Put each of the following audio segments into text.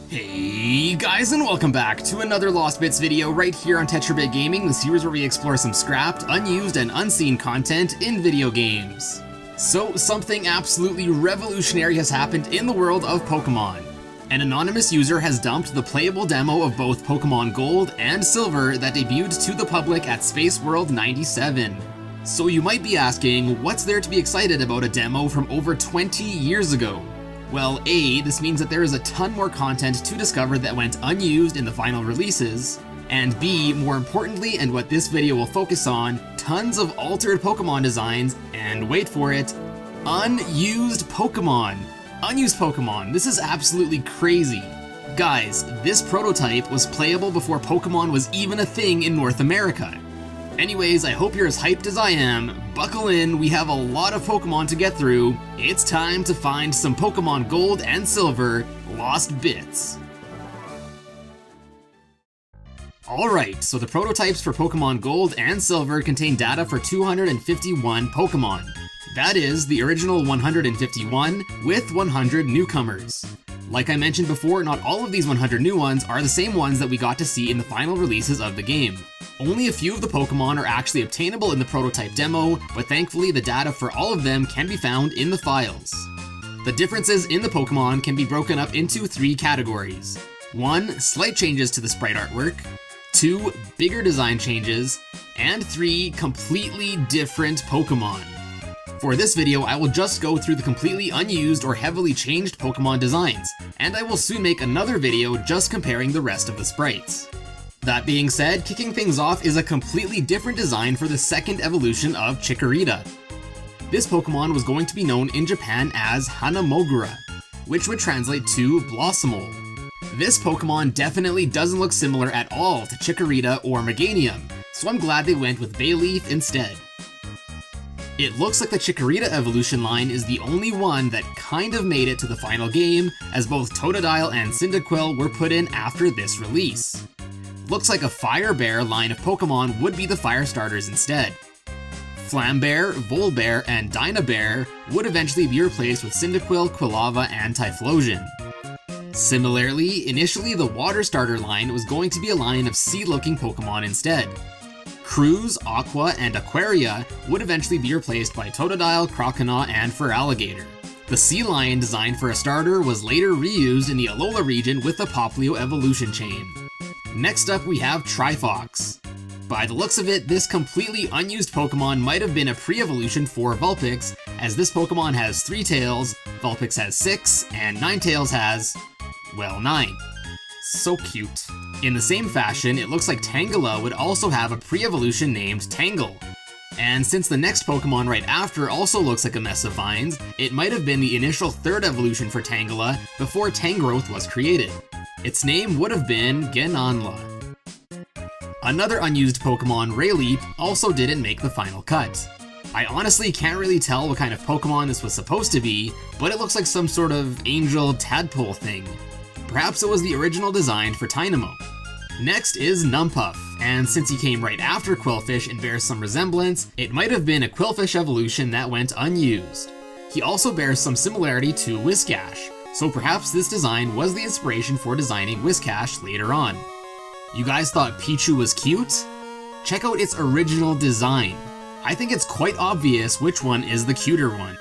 Hey guys, and welcome back to another Lost Bits video right here on TetraBitGaming, the series where we explore some scrapped, unused, and unseen content in video games. So, something absolutely revolutionary has happened in the world of Pokemon. An anonymous user has dumped the playable demo of both Pokemon Gold and Silver that debuted to the public at Spaceworld 97. So you might be asking, what's there to be excited about a demo from over 20 years ago? Well, A, this means that there is a ton more content to discover that went unused in the final releases, and B, more importantly, and what this video will focus on, tons of altered Pokemon designs, and wait for it, unused Pokemon. Unused Pokemon, this is absolutely crazy. Guys, this prototype was playable before Pokemon was even a thing in North America. Anyways, I hope you're as hyped as I am. Buckle in, we have a lot of Pokemon to get through. It's time to find some Pokemon Gold and Silver Lost Bits. Alright, so the prototypes for Pokemon Gold and Silver contain data for 251 Pokemon. That is, the original 151 with 100 newcomers. Like I mentioned before, not all of these 100 new ones are the same ones that we got to see in the final releases of the game. Only a few of the Pokemon are actually obtainable in the prototype demo, but thankfully the data for all of them can be found in the files. The differences in the Pokemon can be broken up into 3 categories. 1. Slight changes to the sprite artwork. 2. Bigger design changes. And 3. Completely different Pokemon. For this video, I will just go through the completely unused or heavily changed Pokemon designs, and I will soon make another video just comparing the rest of the sprites. That being said, kicking things off is a completely different design for the second evolution of Chikorita. This Pokemon was going to be known in Japan as Hanamogura, which would translate to Blossomole. This Pokemon definitely doesn't look similar at all to Chikorita or Meganium, so I'm glad they went with Bayleaf instead. It looks like the Chikorita evolution line is the only one that kind of made it to the final game, as both Totodile and Cyndaquil were put in after this release. Looks like a Fire Bear line of Pokemon would be the fire starters instead. Flambear, Volbear, and Dynabear would eventually be replaced with Cyndaquil, Quilava, and Typhlosion. Similarly, initially the water starter line was going to be a line of sea-looking Pokemon instead. Cruise, Aqua, and Aquaria would eventually be replaced by Totodile, Croconaw, and Feraligatr. The Sea Lion design for a starter was later reused in the Alola region with the Popplio evolution chain. Next up we have Trifox. By the looks of it, this completely unused Pokemon might have been a pre-evolution for Vulpix, as this Pokemon has 3 tails, Vulpix has 6, and Ninetales has, well, 9. So cute. In the same fashion, it looks like Tangela would also have a pre-evolution named Tangle. And since the next Pokemon right after also looks like a mess of vines, it might have been the initial 3rd evolution for Tangela before Tangrowth was created. Its name would have been Genonla. Another unused Pokemon, Rayleap, also didn't make the final cut. I honestly can't really tell what kind of Pokemon this was supposed to be, but it looks like some sort of angel tadpole thing. Perhaps it was the original design for Tynamo. Next is Numb Pup, and since he came right after Qwilfish and bears some resemblance, it might have been a Qwilfish evolution that went unused. He also bears some similarity to Whiscash, so perhaps this design was the inspiration for designing Whiscash later on. You guys thought Pichu was cute? Check out its original design. I think it's quite obvious which one is the cuter one.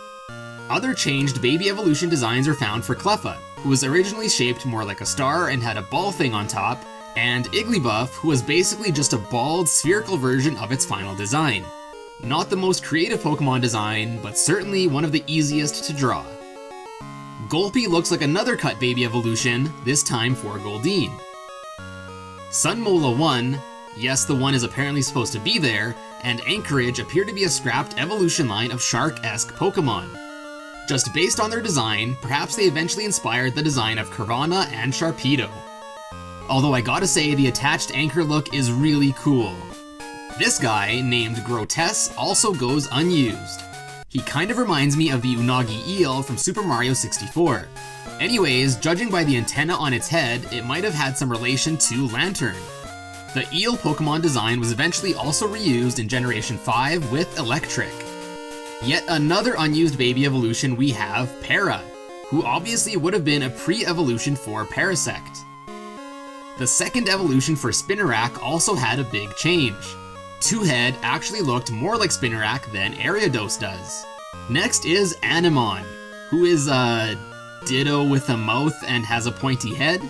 Other changed baby evolution designs are found for Cleffa, who was originally shaped more like a star and had a ball thing on top, and Igglybuff, who was basically just a bald, spherical version of its final design. Not the most creative Pokemon design, but certainly one of the easiest to draw. Golpy looks like another cut baby evolution, this time for Goldeen. Sunmola 1, yes, the one is apparently supposed to be there, and Anchorage appear to be a scrapped evolution line of shark-esque Pokemon. Just based on their design, perhaps they eventually inspired the design of Carvanha and Sharpedo. Although I gotta say, the attached anchor look is really cool. This guy, named Grotesse, also goes unused. He kind of reminds me of the Unagi eel from Super Mario 64. Anyways, judging by the antenna on its head, it might have had some relation to Lantern. The eel Pokemon design was eventually also reused in Generation 5 with Electric. Yet another unused baby evolution we have Para. who obviously would have been a pre-evolution for Parasect. The second evolution for Spinarak also had a big change. Two-Head actually looked more like Spinarak than Ariados does. Next is Animon, who is a Ditto with a mouth and has a pointy head.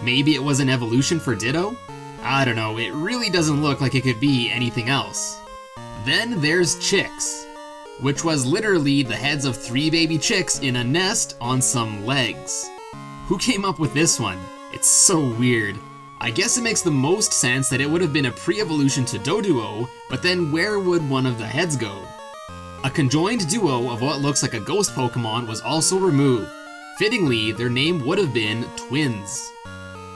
Maybe it was an evolution for Ditto? I don't know, it really doesn't look like it could be anything else. Then there's Chicks, which was literally the heads of 3 baby chicks in a nest on some legs. Who came up with this one? It's so weird. I guess it makes the most sense that it would have been a pre-evolution to Doduo, but then where would one of the heads go? A conjoined duo of what looks like a ghost Pokemon was also removed. Fittingly, their name would have been Twins.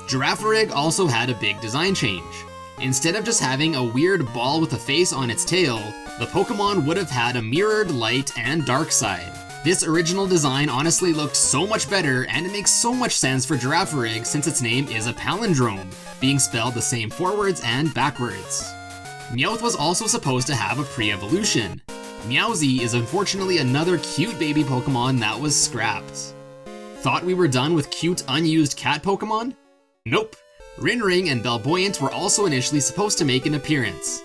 Girafarig also had a big design change. Instead of just having a weird ball with a face on its tail, the Pokemon would have had a mirrored light and dark side. This original design honestly looked so much better, and it makes so much sense for Girafarig since its name is a palindrome, being spelled the same forwards and backwards. Meowth was also supposed to have a pre-evolution. Meowsy is unfortunately another cute baby Pokemon that was scrapped. Thought we were done with cute unused cat Pokemon? Nope. Rinring and Belvoyant were also initially supposed to make an appearance.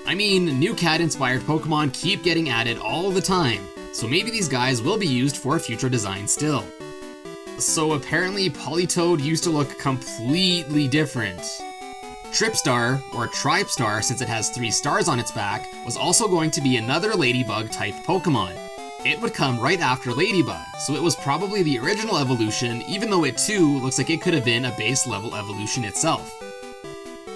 I mean, new cat-inspired Pokemon keep getting added all the time, so maybe these guys will be used for future designs still. So apparently Politoed used to look completely different. Tripstar, or Tripstar since it has 3 stars on its back, was also going to be another Ladybug-type Pokemon. It would come right after Ladybug, so it was probably the original evolution, even though it too looks like it could have been a base level evolution itself.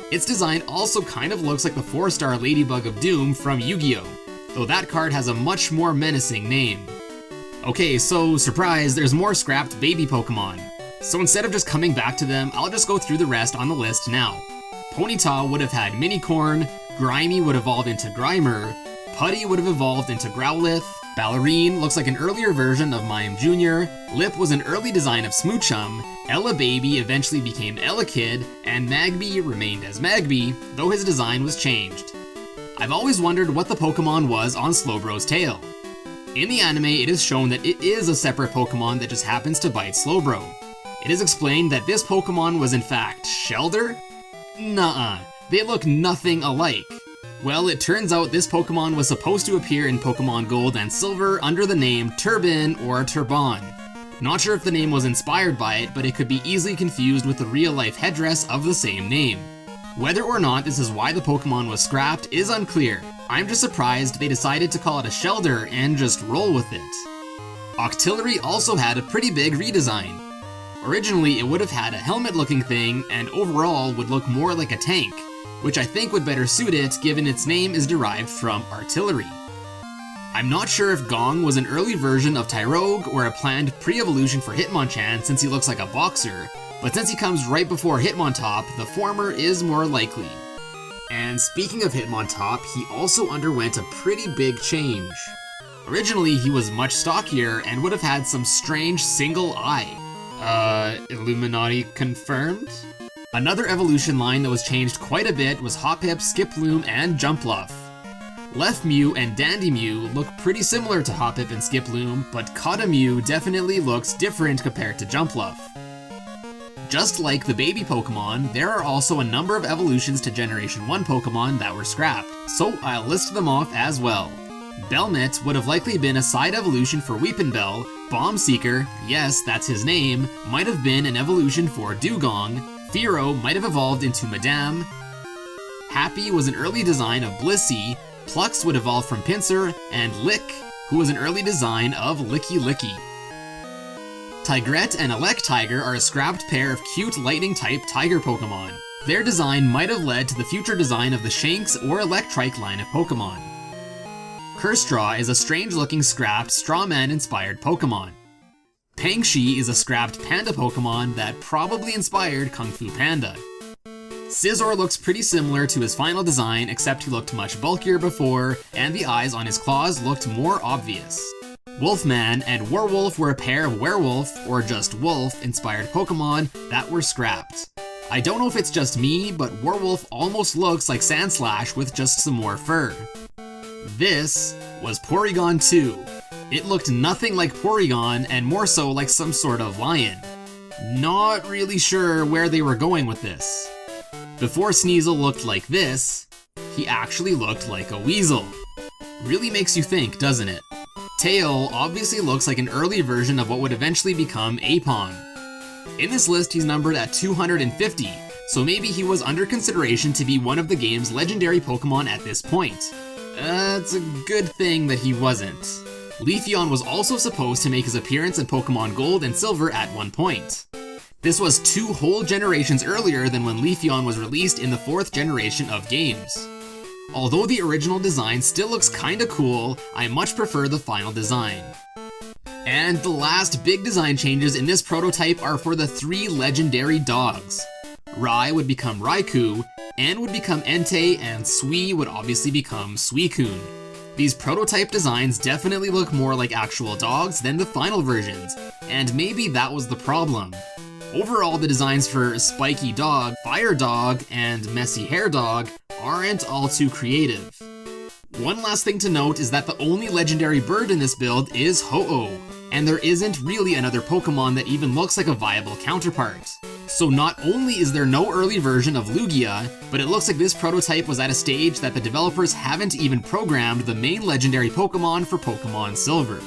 Its design also kind of looks like the 4-star Ladybug of Doom from Yu-Gi-Oh!, though that card has a much more menacing name. Okay, so surprise, there's more scrapped baby Pokemon. So instead of just coming back to them, I'll just go through the rest on the list now. Ponyta would have had Minicorn, Grimy would evolve into Grimer, Putty would have evolved into Growlithe, Ballerine looks like an earlier version of Mime Jr., Lip was an early design of Smoochum, Ella Baby eventually became Ella Kid, and Magby remained as Magby, though his design was changed. I've always wondered what the Pokemon was on Slowbro's tail. In the anime, it is shown that it is a separate Pokemon that just happens to bite Slowbro. It is explained that this Pokemon was in fact Shelder? Nuh-uh, they look nothing alike. Well, it turns out this Pokemon was supposed to appear in Pokemon Gold and Silver under the name Turban or Turban. Not sure if the name was inspired by it, but it could be easily confused with the real-life headdress of the same name. Whether or not this is why the Pokemon was scrapped is unclear. I'm just surprised they decided to call it a Shelder and just roll with it. Octillery also had a pretty big redesign. Originally, it would have had a helmet-looking thing and overall would look more like a tank, which I think would better suit it given its name is derived from artillery. I'm not sure if Gong was an early version of Tyrogue or a planned pre-evolution for Hitmonchan since he looks like a boxer, but since he comes right before Hitmontop, the former is more likely. And speaking of Hitmontop, he also underwent a pretty big change. Originally, he was much stockier and would have had some strange single eye. Illuminati confirmed? Another evolution line that was changed quite a bit was Hoppip, Skiploom, and Jumpluff. Lefmew and Dandymew look pretty similar to Hoppip and Skiploom, but Cottomew definitely looks different compared to Jumpluff. Just like the baby Pokemon, there are also a number of evolutions to Generation 1 Pokemon that were scrapped, so I'll list them off as well. Belmit would have likely been a side evolution for Weepinbell, Bombseeker, yes that's his name, might have been an evolution for Dugong, Fearow might have evolved into Madame, Happy was an early design of Blissey, Plux would evolve from Pinsir, and Lick, who was an early design of Licky Licky. Tigret and Electiger are a scrapped pair of cute lightning-type tiger Pokemon. Their design might have led to the future design of the Shanks or Electrike line of Pokemon. Kerstraw is a strange-looking scrapped Strawman-inspired Pokemon. Pangshi is a scrapped panda Pokemon that probably inspired Kung Fu Panda. Scissor looks pretty similar to his final design, except he looked much bulkier before, and the eyes on his claws looked more obvious. Wolfman and Werewolf were a pair of werewolf, or just wolf, inspired Pokemon that were scrapped. I don't know if it's just me, but Werewolf almost looks like Sandslash with just some more fur. This was Porygon 2. It looked nothing like Porygon and more so like some sort of lion. Not really sure where they were going with this. Before Sneasel looked like this, he actually looked like a weasel. Really makes you think, doesn't it? Tail obviously looks like an early version of what would eventually become Apon. In this list, he's numbered at 250, so maybe he was under consideration to be one of the game's legendary Pokemon at this point. It's a good thing that he wasn't. Leafeon was also supposed to make his appearance in Pokemon Gold and Silver at one point. This was 2 whole generations earlier than when Leafeon was released in the 4th generation of games. Although the original design still looks kinda cool, I much prefer the final design. And the last big design changes in this prototype are for the 3 legendary dogs. Rai would become Raikou, N would become Entei, and Sui would obviously become Suicune. These prototype designs definitely look more like actual dogs than the final versions, and maybe that was the problem. Overall, the designs for Spiky Dog, Fire Dog, and Messy Hair Dog aren't all too creative. One last thing to note is that the only legendary bird in this build is Ho-Oh, and there isn't really another Pokemon that even looks like a viable counterpart. So not only is there no early version of Lugia, but it looks like this prototype was at a stage that the developers haven't even programmed the main legendary Pokemon for Pokemon Silver.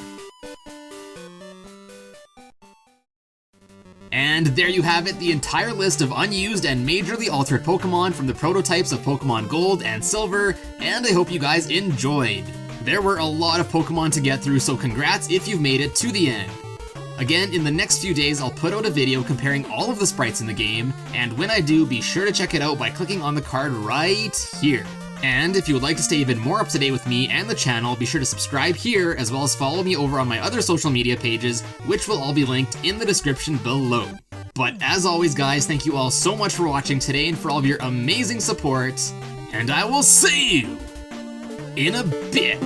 And there you have it, the entire list of unused and majorly altered Pokemon from the prototypes of Pokemon Gold and Silver, and I hope you guys enjoyed. There were a lot of Pokemon to get through, so congrats if you've made it to the end. Again, in the next few days, I'll put out a video comparing all of the sprites in the game, and when I do, be sure to check it out by clicking on the card right here. And if you would like to stay even more up to date with me and the channel, be sure to subscribe here, as well as follow me over on my other social media pages, which will all be linked in the description below. But as always guys, thank you all so much for watching today and for all of your amazing support, and I will see you in a bit.